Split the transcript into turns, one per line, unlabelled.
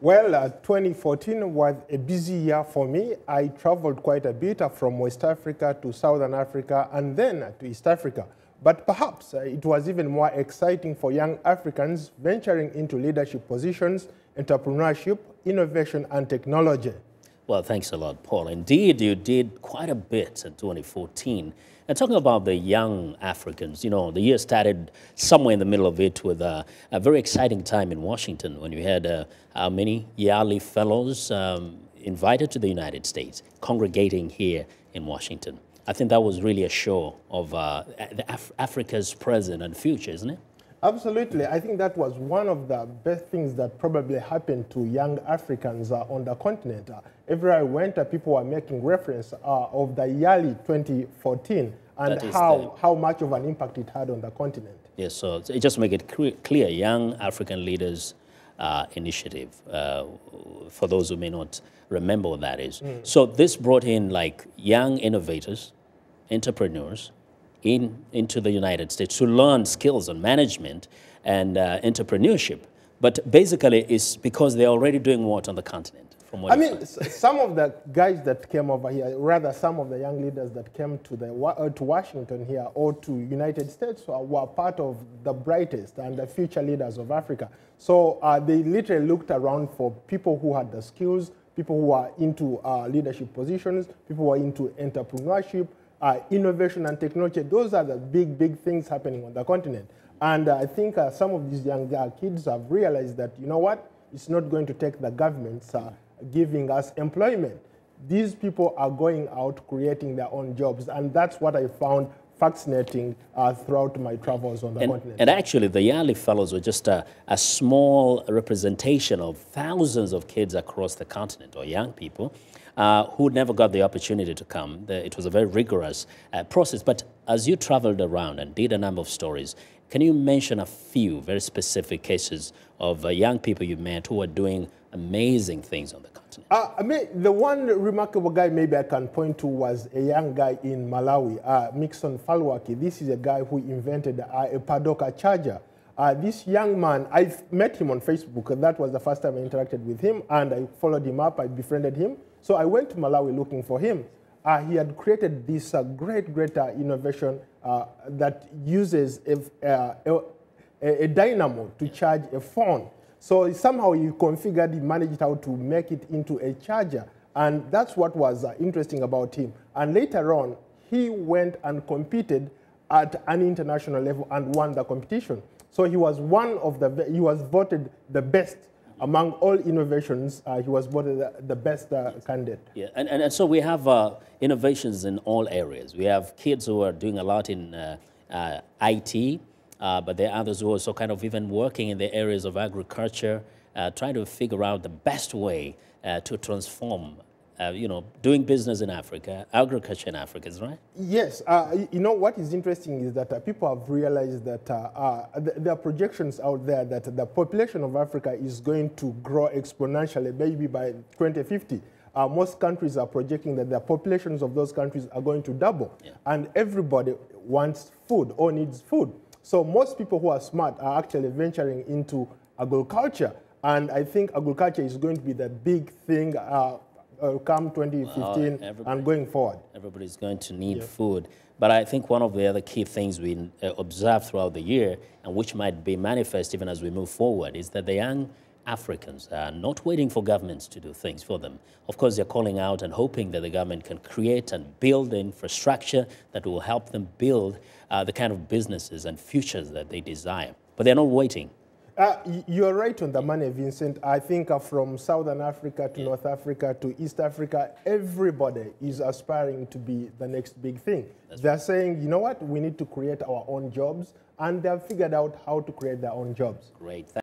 Well, 2014 was a busy year for me. I traveled quite a bit from West Africa to Southern Africa and then to East Africa. But perhaps it was even more exciting for young Africans venturing into leadership positions, entrepreneurship, innovation, and technology.
Well, thanks a lot, Paul. Indeed, you did quite a bit in 2014. And talking about the young Africans, you know, the year started somewhere in the middle of it with a very exciting time in Washington when you had how many Yali fellows invited to the United States, congregating here in Washington. I think that was really a show of Africa's present and future, isn't it?
Absolutely. I think that was one of the best things that probably happened to young Africans on the continent. Everywhere I went, people were making reference of the Yali 2014 and how much of an impact it had on the continent.
Yes, so it just make it clear, Young African Leaders Initiative, for those who may not remember what that is. So this brought in like young innovators, entrepreneurs, into the United States to learn skills on management and entrepreneurship. But basically, it's because they're already doing what on the continent? From what
I mean, some of the guys that came over here, rather some of the young leaders that came to Washington here or to United States were part of the brightest and the future leaders of Africa. So they literally looked around for people who had the skills, people who are into leadership positions, people who are into entrepreneurship, innovation and technology. Those are the big things happening on the continent. And I think some of these young kids have realized that, you know what, it's not going to take the governments giving us employment. These people are going out creating their own jobs. And that's what I found fascinating throughout my travels on the continent.
And actually, the Yali Fellows were just a small representation of thousands of kids across the continent, or young people, who never got the opportunity to come. It was a very rigorous process. But as you traveled around and did a number of stories, can you mention a few very specific cases of young people you met who are doing amazing things on the continent?
I mean, the one remarkable guy maybe I can point to was a young guy in Malawi, Mixon Falwaki. This is a guy who invented a Padoka charger. This young man, I met him on Facebook. That was the first time I interacted with him, and I followed him up, I befriended him. So I went to Malawi looking for him. He had created this great innovation that uses a dynamo to charge a phone. So somehow he configured, he managed how to make it into a charger. And that's what was interesting about him. And later on, he went and competed at an international level and won the competition. So he was he was voted the best among all innovations. He was voted the best candidate.
Yeah, and so we have innovations in all areas. We have kids who are doing a lot in IT, but there are others who are also kind of even working in the areas of agriculture, trying to figure out the best way to transform, you know, doing business in Africa, agriculture in Africa, is right?
Yes. You know, what is interesting is that people have realized that there are projections out there that the population of Africa is going to grow exponentially, maybe by 2050. Most countries are projecting that the populations of those countries are going to double. Yeah. And everybody wants food or needs food. So most people who are smart are actually venturing into agriculture. And I think agriculture is going to be the big thing come 2015 and going forward.
Everybody's going to need food. But I think one of the other key things we observe throughout the year, and which might be manifest even as we move forward, is that the young Africans are not waiting for governments to do things for them. Of course, they're calling out and hoping that the government can create and build the infrastructure that will help them build the kind of businesses and futures that they desire. But they're not waiting.
You're right on the money, Vincent. I think from Southern Africa to North Africa to East Africa, everybody is aspiring to be the next big thing. They're saying, you know what, we need to create our own jobs, and they've figured out how to create their own jobs.
Great.